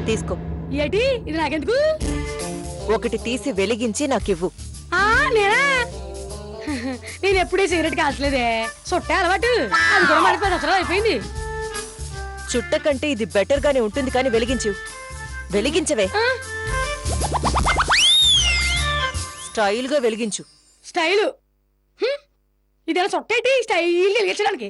తీసుకో. ఏటి ఇది నాకెందుకు? ఒకటి తీసి వెలిగించి నాకివ్వు. నేనా? నేను ఎప్పుడే సిగరెట్ కాల్చలేదే, చుట్టే అలవాటు. అది కూడా మనకి 10 సంవత్సరాలు అయిపోయింది. చుట్ట కంటే ఇది బెటర్ గానే ఉంటుంది, కానీ వెలిగించు. వెలిగించవే. స్టైల్ గా వెలిగించు. స్టైలు? ఇదేనా చుట్టేటి స్టైల్ వెలిగించడానికి?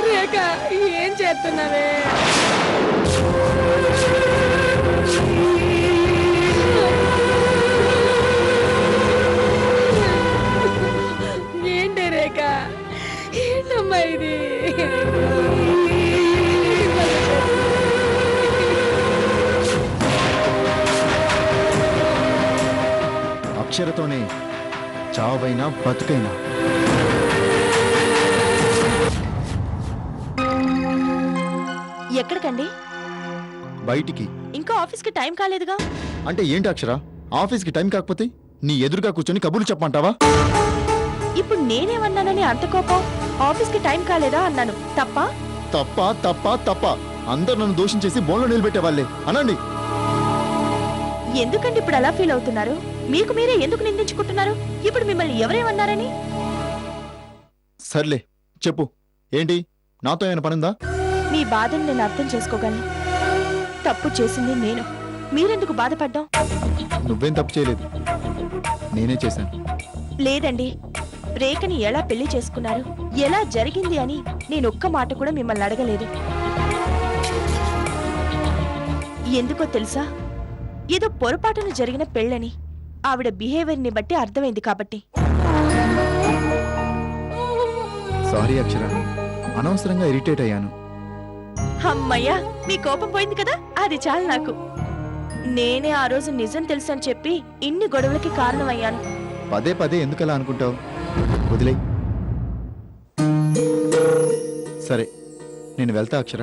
రేఖ, ఏం చేస్తున్నావే? ఏంటి రేఖ, ఏంటమ్మా ఇది? అక్షరతోనే చావైనా బతుకైనా. ఎక్కడికండి? బయటికి. ఇంకా ఆఫీస్కి టైం కాలేదుగా. అంటే ఏంటి అక్షర, ఆఫీస్కి టైం కాకపోతే నీ ఎదురుగా కూర్చొని కబుర్లు చెప్పమంటావా? ఇప్పుడు నేనేమన్నానని అంత కోపం? ఆఫీస్కి టైం కాలేదా అన్నాను. తప్ప తప్ప తప్ప తప్ప అందరు నన్ను దోషించేసి బోన్లో నిలబెట్టే వాళ్ళే అనండి. ఎందుకండి ఇప్పుడు అలా ఫీల్ అవుతున్నారు? మీకు మీరే ఎందుకు నిందించుకుంటున్నారు? ఇప్పుడు మిమ్మల్ని ఎవరేమన్నారని? సర్లే చెప్పు, ఏంటి? నాతో ఏమైనా పనుందా? మీ బాధను నేను అర్థం చేసుకోగలను. తప్పు చేసింది నేను, మీరెందుకు బాధపడ్డాం? నువ్వేం తప్పు చేయలేదు, నేనే చేశాను. లేదండి, రేఖని ఎలా పెళ్లి చేసుకున్నారు, ఎలా జరిగింది అని నేను ఒక్క మాట కూడా మిమ్మల్ని అడగలేదు. ఎందుకో తెలుసా? ఏదో పొరపాటున జరిగిన పెళ్ళని ఆవిడ బిహేవియర్ని బట్టి అర్థమైంది కాబట్టి. సారీ అక్షర, అనవసరంగా ఇరిటేట్ అయ్యాను. అమ్మయ్యా, మీ కోపం పోయింది కదా, అది చాలు నాకు. నేనే ఆ రోజు నిజం తెలుసని చెప్పి ఇన్ని గొడవలకి కారణమయ్యాను. పదే పదే ఎందుకలా అనుకుంటావు? వదిలే. సరే, నేను వెళ్తా అక్షర.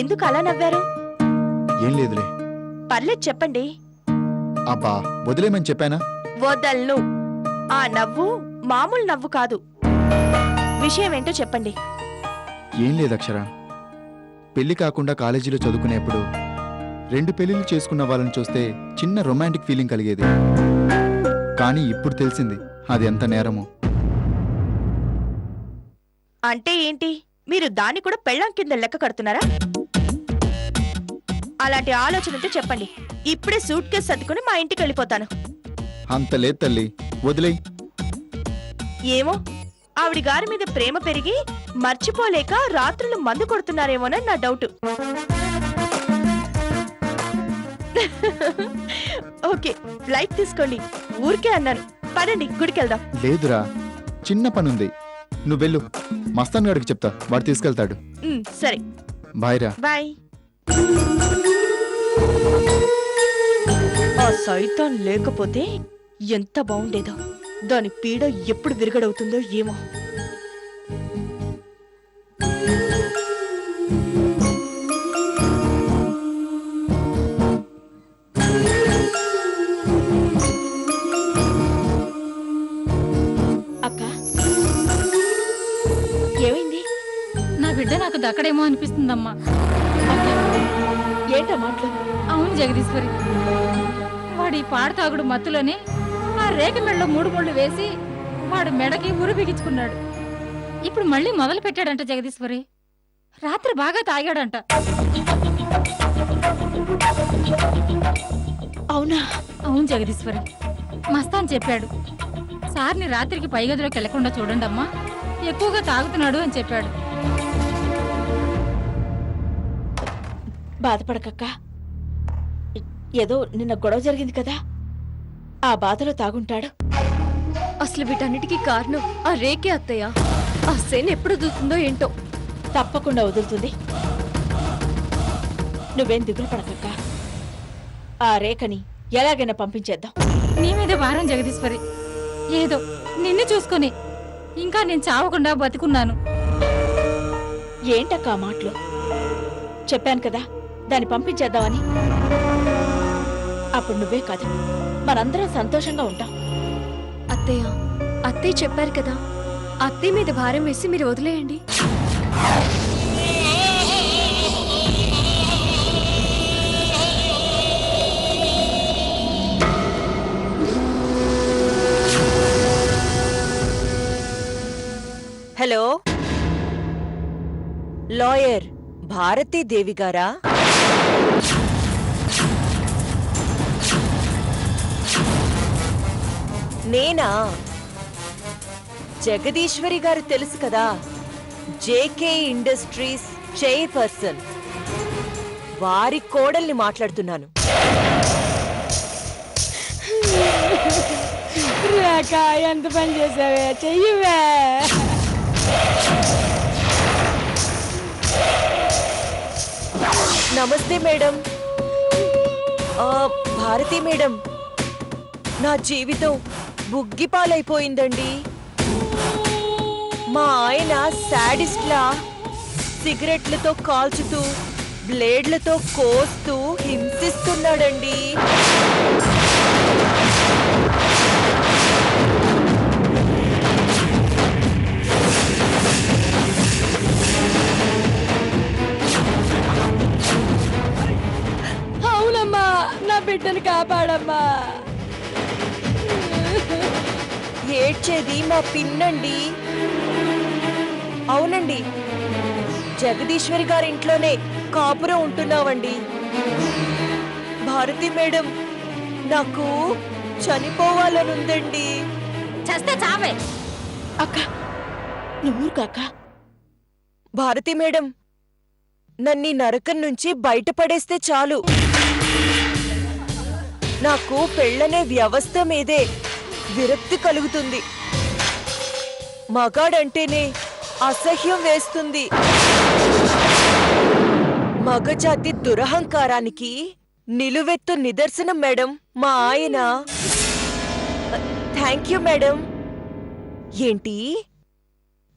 ఎందుకు అలా నవ్వారు? ఏం లేదులే. పర్లేదు చెప్పండి. అబ్బా, వదిలేమని చెప్పానా? వదల్ను. ఆ నవ్వు మామూలు నవ్వు కాదు. విషయం ఏంటో చెప్పండి. ఏం లేదు అక్షర, పెళ్లి కాకుండా కాలేజీలో చదువుకునేప్పుడు 2 పెళ్లిళ్ళు చేసుకున్న వాళ్ళని చూస్తే చిన్న రొమాంటిక్ ఫీలింగ్ కలిగేది. కానీ ఇప్పుడు తెలిసింది అది ఎంత నేరమో. అంటే ఏంటి? మీరు దాన్ని కూడా పెళ్ళాం కింద లెక్క కడుతున్నారా? అలాంటి ఆలోచన ఉంటే చెప్పండి, ఇప్పుడే సూట్ కేసు సర్దుకుని మా ఇంటికి వెళ్ళిపోతాను. అంత లేదు తల్లి, వదిలేయ్. ఏమో, ఆవిడ గారి మీద ప్రేమ పెరిగి మర్చిపోలేక రాత్రులు మందు కొడుతున్నారేమోనని నా డౌట్. ఓకే, లైట్ తీసుకోండి. ఊరికే అన్నాను. పదండి, గుడికెళ్దాం. లేదురా, చిన్న పనుంది, నువ్వెళ్ళు. మస్తాన్ గారికి చెప్తా, వాడు తీసుకెళ్తాడు. సరే, బాయ్ రా. బాయ్. ఆ సైతాన్ లేకపోతే ఎంత బాగుండేదో. దాని పీడ ఎప్పుడు విరగడవుతుందో ఏమో. అక్క, ఏమైంది? నా బిడ్డ నాకు దక్కడేమో అనిపిస్తుందమ్మా. ఏంటో మాటలు? అవును జగదీశ్వరి, వాడి పాడతాగుడు మత్తులోనే ఆ రేఖ మెడలో 3 ముళ్ళు వేసి వాడు మెడకి ఉరి బిగించుకున్నాడు. ఇప్పుడు మళ్ళీ మొదలు పెట్టాడంట జగదీశ్వరి. రాత్రి బాగా తాగాడంట. అవునా? అవును జగదీశ్వరి, మస్తాన్ చెప్పాడు. సార్ని రాత్రికి పై గదిలోకి వెళ్లకుండా చూడండి అమ్మా, ఎక్కువగా తాగుతున్నాడు అని చెప్పాడు. బాధపడకక్క, ఏదో నిన్న గొడవ జరిగింది కదా, ఆ బాధలో తాగుంటాడు. అసలు వీటన్నిటికీ కారణం ఆ రేకే అత్తయ్య. ఆ సేన ఎప్పుడు వదులుతుందో ఏంటో. తప్పకుండా వదులుతుంది. నువ్వేం దిగులు పడకక్క, ఆ రేఖని ఎలాగైనా పంపించేద్దాం. నీ మీద భారం జగదీశ్వరి. ఏదో నిన్ను చూసుకొని ఇంకా నేను చావకుండా బతికున్నాను. ఏంటక్క ఆ మాటలు? చెప్పాను కదా దాన్ని పంపించేద్దామని. అప్పుడు నువ్వే కాదు, మనందరం సంతోషంగా ఉంటాం. అత్తయ్య, అత్తయ్య చెప్పారు కదా, అత్తయ్య మీద భారం వేసి మీరు వదిలేయండి. హలో, లాయర్ భారతీదేవి గారా? నేనా? జగదీశ్వరి గారు తెలుసు కదా, జేకే ఇండస్ట్రీస్ చైర్పర్సన్. వారి కోడల్ని మాట్లాడుతున్నాను. రేఖ, ఎంత పని చేసావే, చెయ్యవే. నమస్తే మేడం. భారతి మేడం, నా జీవితం బుగ్గిపాలైపోయిందండి. మా ఆయన శాడిస్ట్లా సిగరెట్లతో కాల్చుతూ బ్లేడ్లతో కోస్తూ హింసిస్తున్నాడండి. అవునమ్మా, నా బిడ్డను కాపాడమ్మా. ఏడ్చేది మా పిన్నండి. అవునండి, జగదీశ్వరి గారింట్లోనే కాపురం ఉంటున్నావండి. భారతి మేడం, నాకు చనిపోవాలనుందండి. చస్తే చావే. అక్క నువ్వు కాక. భారతి మేడం, నన్ను నరకం నుంచి బయటపడేస్తే చాలు. నాకు పెళ్ళనే వ్యవస్థ మీదే విరక్తి కలుగుతుంది. మగాడంటేనే అసహ్యం వేస్తుంది. మగజాతి దురహంకారానికి నిలువెత్తు నిదర్శనం మేడం మా ఆయన. Thank you madam. ఏంటి,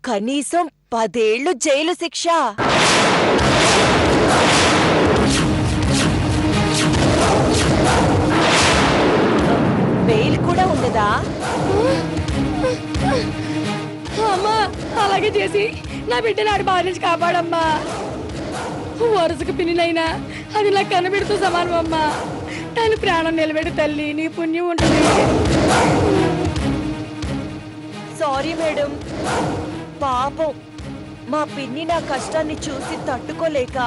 కనీసం 10 ఏళ్లు జైలు శిక్ష? బెయిల్ కూడా ఉండదా? అమ్మా, అలాగే చేసి నా బిడ్డని ఆడి బారి నుంచి కాపాడమ్మా. వరుసకు పిన్నినైనా అది నాకు కనబెడుతూ సమానం అమ్మా. దాని ప్రాణం నిలబెడు తల్లి, నీ పుణ్యం ఉంటుంది. సారీ మేడం, పాపం మా పిన్ని నా కష్టాన్ని చూసి తట్టుకోలేక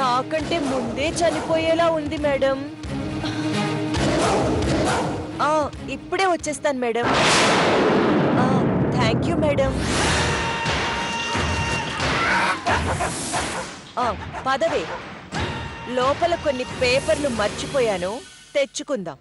నాకంటే ముందే చనిపోయేలా ఉంది మేడం. ఇప్పుడే వచ్చేస్తాను మేడం. Thank you madam. పదవే, లోపల కొన్ని పేపర్లు మర్చిపోయాను, తెచ్చుకుందాం.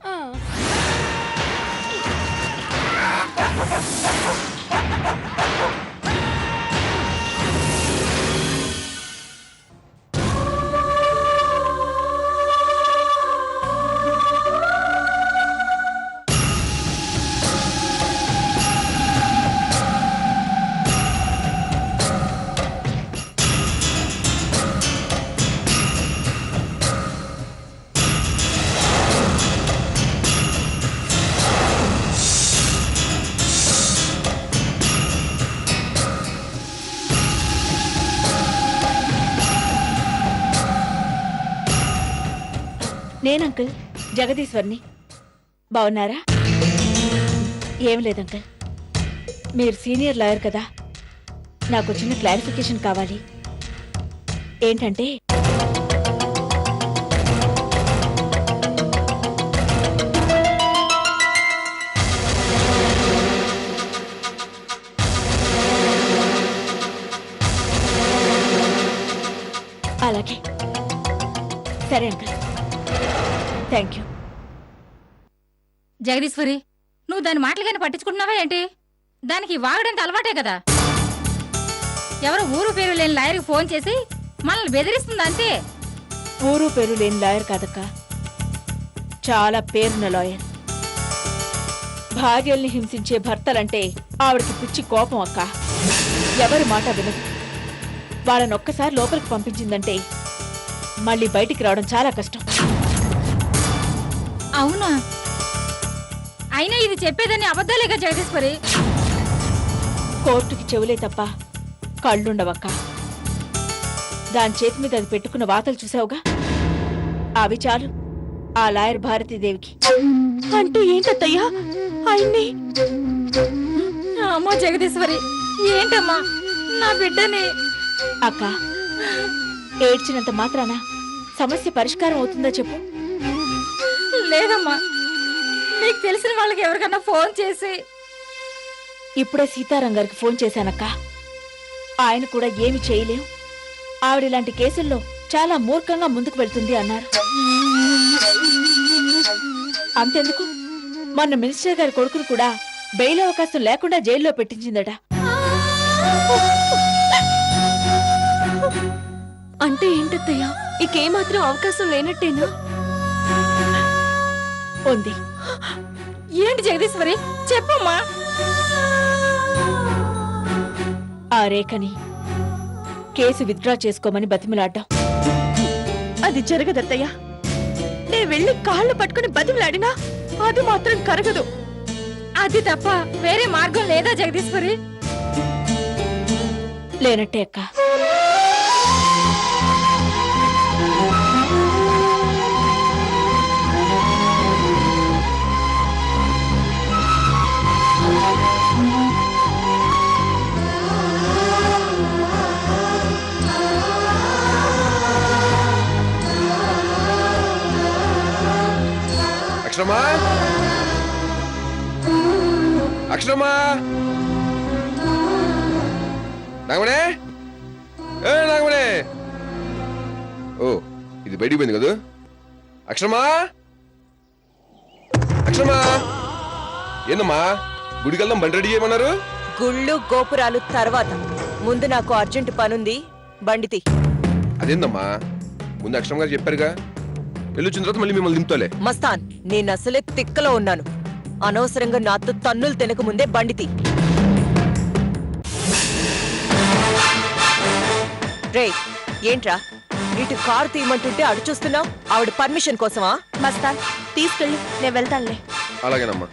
నేను అంకుల్ జగదీశ్వర్ని. బాగున్నారా? ఏం లేదు అంకుల్, మీరు సీనియర్ లాయర్ కదా, నాకు చిన్న క్లారిఫికేషన్ కావాలి. ఏంటంటే అలాగే సరే అంకుల్, థ్యాంక్ యూ. జగదీశ్వరి, నువ్వు దాని మాటలు కానీ పట్టించుకుంటున్నావా ఏంటి? దానికి వాగడంత అలవాటే కదా. ఎవరో ఊరు పేరు లేని లాయర్కి ఫోన్ చేసి మనల్ని బెదిరిస్తుంది అంతే. ఊరు పేరు లేని లాయర్ కాదక్క, చాలా పేరున్న లాయర్. భార్యల్ని హింసించే భర్తలంటే ఆవిడకి పిచ్చి కోపం అక్క. ఎవరి మాట వినదు. వాళ్ళని ఒక్కసారి లోపలికి పంపించిందంటే మళ్ళీ బయటికి రావడం చాలా కష్టం. అవునా? అయినా ఇది చెప్పేదని అబద్ధాలేగా జగదీశ్వరి. కోర్టుకి చెవులే తప్ప కళ్ళుండవక్క. దాని చేతి మీద అది పెట్టుకున్న వాతలు చూసావుగా, అవి చాలు ఆ లాయర్ భారతీదేవికి. అంటే ఏంటత్తయ్యా ఆయన్ని? అమ్మా జగదీశ్వరి, ఏంటమ్మా నా బిడ్డని? అక్క, ఏడ్చినంత మాత్రాన సమస్య పరిష్కారం అవుతుందా చెప్పు? లేదమ్మా, నీకు తెలిసిన వాళ్ళకి ఎవరికన్నా ఫోన్ చేసి. ఇప్పుడే సీతారాం గారికి ఫోన్ చేశానక్క. ఆయన కూడా ఏమి చేయలేం, ఆవిడ ఇలాంటి కేసుల్లో చాలా మూర్ఖంగా ముందుకు వెళ్తుంది అన్నారు. అంతెందుకు, మొన్న మినిస్టర్ గారి కొడుకును కూడా బెయిల్ అవకాశం లేకుండా జైల్లో పెట్టించిందట. అంటే ఏంటత్తయ్యా, ఇకేమాత్రం అవకాశం లేనట్టేనా? ఉంది. ఏంటి జగదీశ్వరి, చెప్పమ్మా. ఆ రేఖని కేసు విత్డ్రా చేసుకోమని బతిమలాడ్డాం. అది జరగదత్తయ్యా. నేను వెళ్ళి కాళ్ళు పట్టుకుని బతిమలాడినా అది మాత్రం కరగదు. అది తప్ప వేరే మార్గం లేదా జగదీశ్వరి? లేనట్టే అక్క. అక్షరమా, అక్షరమా, నాగమణే, ఏ నాగమణే. ఓ, ఇది బయటికి పోయింది కదా. అక్షరమా, అక్షరమా, ఏందమ్మా గుడికి వెళ్దాం, బండి రెడీ చేయమన్నారు. గుళ్ళు గోపురాలు తర్వాత, ముందు నాకు అర్జెంట్ పనుంది, బండితి. అదేందమ్మా, ముందు అక్షరం గారు చెప్పారుగా, వెళ్ళొచ్చిన తర్వాత మళ్ళీ మిమ్మల్ని దింపుతాలే. మస్తాన్, నేను అసలే తిక్కలో ఉన్నాను. అనవసరంగా నాతో తన్నులు తినక ముందే బండితి. రే, ఏంట్రా ఇటు కారు తీయమంటుంటే అడు చూస్తున్నావు? ఆవిడ పర్మిషన్ కోసమా? మస్తాన్, తీసుకెళ్ళి నేను వెళ్తానులే. అలాగేనమ్మా,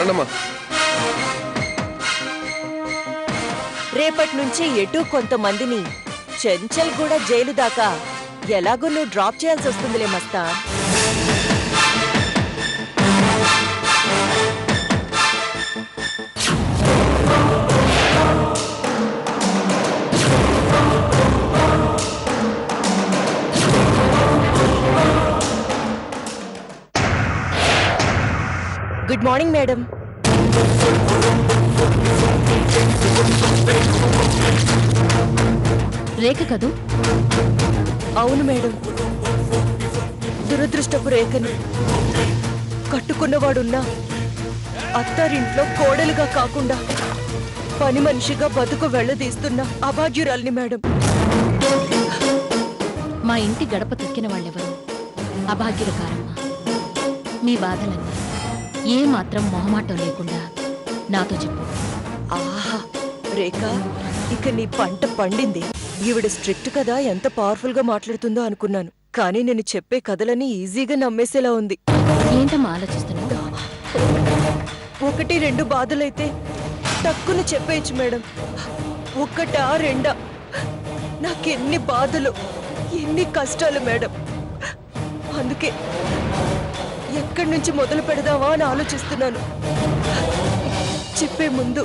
రండమ్మా. రేపటి నుంచి ఎటు కొంతమందిని చెంచల్ కూడా జైలు దాకా ఎలాగో నువ్వు డ్రాప్ చేయాల్సి వస్తుందిలే Mastan. Good morning madam. Rekha కదూ? అవును మేడం, దురదృష్టపు రేఖను. కట్టుకున్నవాడున్నా అత్తారింట్లో కోడలుగా కాకుండా పని మనిషిగా బతుకు వెళ్లదీస్తున్న అభాగ్యురాల్ని మేడం. మా ఇంటి గడప తొక్కిన వాళ్ళెవరు అభాగ్యుల కారమ్మా. మీ బాధలన్నీ ఏ మాత్రం మొహమాటం లేకుండా నాతో చెప్పు. ఆహా రేఖ, ఇక నీ పంట పండింది. ఈవిడ స్ట్రిక్ట్ కదా, ఎంత పవర్ఫుల్ గా మాట్లాడుతుందో అనుకున్నాను. కానీ నేను చెప్పే కథలని ఈజీగా నమ్మేసేలా ఉంది. ఏంటమ్మా ఆలోచిస్తున్నావు? ఒకటి రెండు బాధలైతే తక్కువ చెప్పేయచ్చు మేడం. ఒక్కటా రెండా, నాకెన్ని బాధలు, ఎన్ని కష్టాలు మేడం. అందుకే ఎక్కడి నుంచి మొదలు పెడదామా అని ఆలోచిస్తున్నాను. చెప్పే ముందు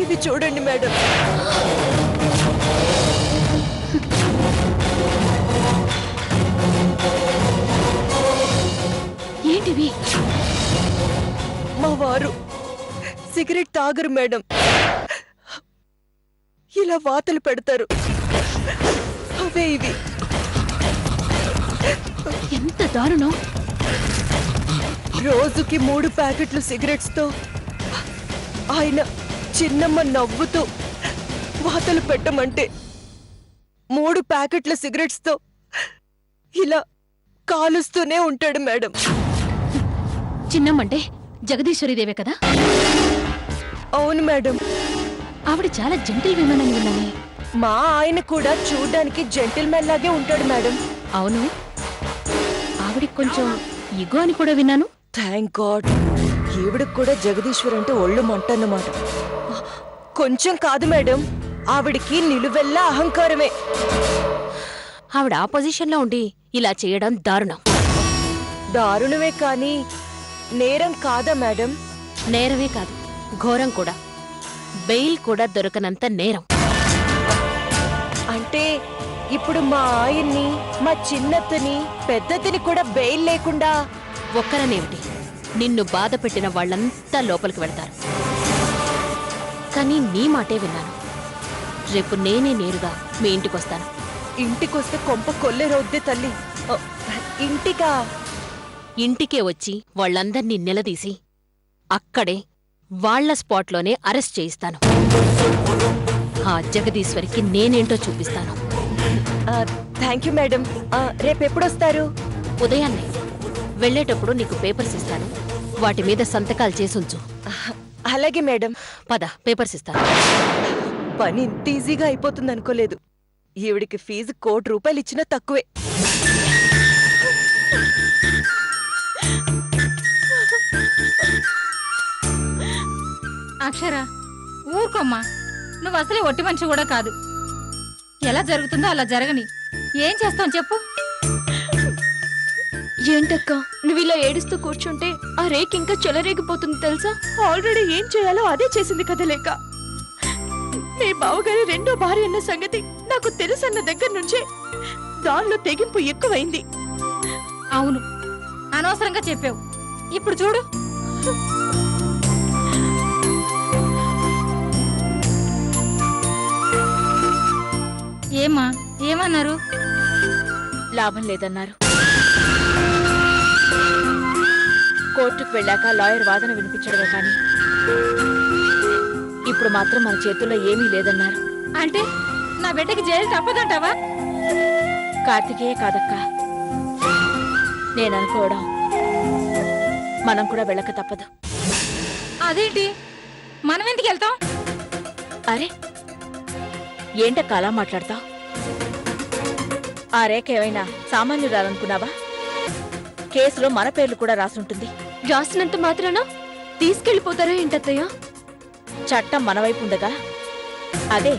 ఇది చూడండి మేడం. ఏంటివి? మా వారు సిగరెట్ తాగరు మేడం, ఇలా వాతలు పెడతారు. అవే ఇవి. ఎంత దారుణం! రోజుకి 3 ప్యాకెట్లు సిగరెట్స్ తో ఆయన చిన్నమ్మ నవ్వుతూ వాతలు పెట్టమంటే 3 ప్యాకెట్ల సిగరెట్స్ తో ఇలా కాలుస్తూనే ఉంటాడు మేడం. చిన్నమ్మంటే జగదీశ్వరిదేవే కదా? అవును మేడం. ఆవిడ చాలా జెంటిల్ విమెన్ అని విన్నానే. మా ఆయన కూడా చూడ్డానికి జెంటిల్మెన్ లాగే ఉంటాడు మేడం. అవును, ఆవిడికి కొంచెం ఇగో అని కూడా విన్నాను. Thank God. ఈవిడకు కూడా జగదీశ్వర్ అంటే ఒళ్ళు మంటన్నమాట. కొంచెం కాదు మేడం, ఆవిడికి నిలువెల్లా అహంకారమే. ఆవిడ ఆ పొజిషన్లో ఉండి ఇలా చేయడం దారుణం. దారుణమే కానీ నేరం కాదా మేడం? నేరమే కాదు, ఘోరం కూడా. బెయిల్ కూడా దొరకనంత నేరం. అంటే ఇప్పుడు మా ఆయన్ని, మా చిన్నత్తని, పెద్దత్తని కూడా బెయిల్ లేకుండా ఒక్కరనేమిటి, నిన్ను బాధ పెట్టిన వాళ్ళంతా లోపలికి వెళ్తారు. కానీ నీ మాటే విన్నాను. రేపు నేనే నేరుగా మీ ఇంటికొస్తాను. ఇంటికొస్తే కొంప కొల్లెరొద్దే తల్లి. ఇంటికా? ఇంటికే వచ్చి వాళ్ళందర్నీ నిలదీసి అక్కడే వాళ్ళ స్పాట్లోనే అరెస్ట్ చేయిస్తాను. ఆ జగదీశ్వరికి నేనేంటో చూపిస్తాను. Thank you madam. రేపెప్పుడొస్తారు? ఉదయాన్నే వెళ్ళేటప్పుడు నీకు పేపర్స్ ఇస్తాను. వాటి మీద సంతకాలు చేసుంచు. అలాగే మేడం. పద, పేపర్స్ ఇస్తాను. పని ఇంత ఈజీగా అయిపోతుంది అనుకోలేదు. ఈవిడికి ఫీజు 1 కోటి రూపాయలు ఇచ్చినా తక్కువే. అక్షర, ఊరుకోమ్మా. నువ్వు అసలే ఒట్టి మనిషి కూడా కాదు. ఎలా జరుగుతుందో అలా జరగని. ఏం చేస్తాం చెప్పు? ఏంటక్క నువ్వు ఇలా ఏడుస్తూ కూర్చుంటే ఆ రేక్ ఇంకా చెలరేగిపోతుంది తెలుసా? ఆల్రెడీ ఏం చేయాలో అదే చేసింది కదా లేక. మీ బావగారి 2వ భార్య అన్న సంగతి నాకు తెలుసన్న దగ్గర నుంచే దానిలో తెగింపు ఎక్కువైంది. అవును, అనవసరంగా చెప్పావు. ఇప్పుడు చూడు. ఏమా, ఏమన్నారు? లాభం లేదన్నారు. కోర్టుకు వెళ్ళాక లాయర్ వాదన వినిపించడమే కానీ ఇప్పుడు మాత్రం మన చేతుల్లో ఏమీ లేదన్నారు. అంటే నా బిడ్డకి జైలు తప్పదంటావా? కార్తికేయ కాదక్క, నేననుకోవడం మనం కూడా వెళ్ళక తప్పదు. అదేంటి, మనం ఎందుకు వెళ్తాం? అరే ఏంటక్క అలా మాట్లాడతావు? ఆ రేఖ ఏమైనా సామాన్యురాలనుకున్నావా? కేసులో మన పేర్లు కూడా రాసుంటుంది. రాసినంత మాత్రాన తీసుకెళ్లిపోతారా ఏంటత్తయ్య? చట్టం మన వైపు ఉండగా అదే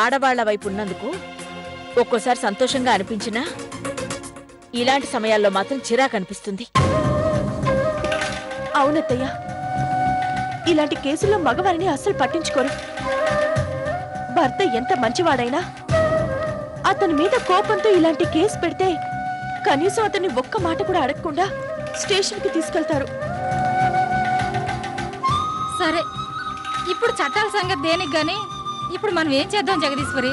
ఆడవాళ్ల వైపు ఉన్నందుకు ఒక్కోసారి సంతోషంగా అనిపించినా ఇలాంటి సమయాల్లో మాత్రం చిరాకు అనిపిస్తుంది. అవునత్తయ్య, ఇలాంటి కేసుల్లో మగవారిని అస్సలు పట్టించుకోరు. భర్త ఎంత మంచివాడైనా అతని మీద కోపంతో ఇలాంటి కేసు పెడితే కనీసం అతన్ని ఒక్క మాట కూడా అడగకుండా స్టేషన్కి తీసుకెళ్తారు. సరే, ఇప్పుడు చట్టాల సంగతి దేనికి గాని ఇప్పుడు మనం ఏం చేద్దాం జగదీశ్వరి?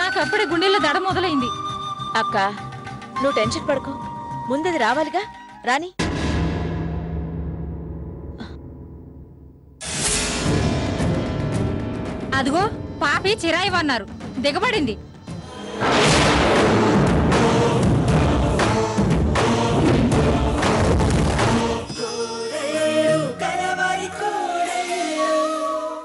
నాకు అప్పుడే గుండెల్లో దడ మొదలైంది. అక్క నువ్వు టెన్షన్ పడుకో, ముందది రావాలిగా, రాని. అదిగో పాపి చిరాయివన్నారు, దిగబడింది.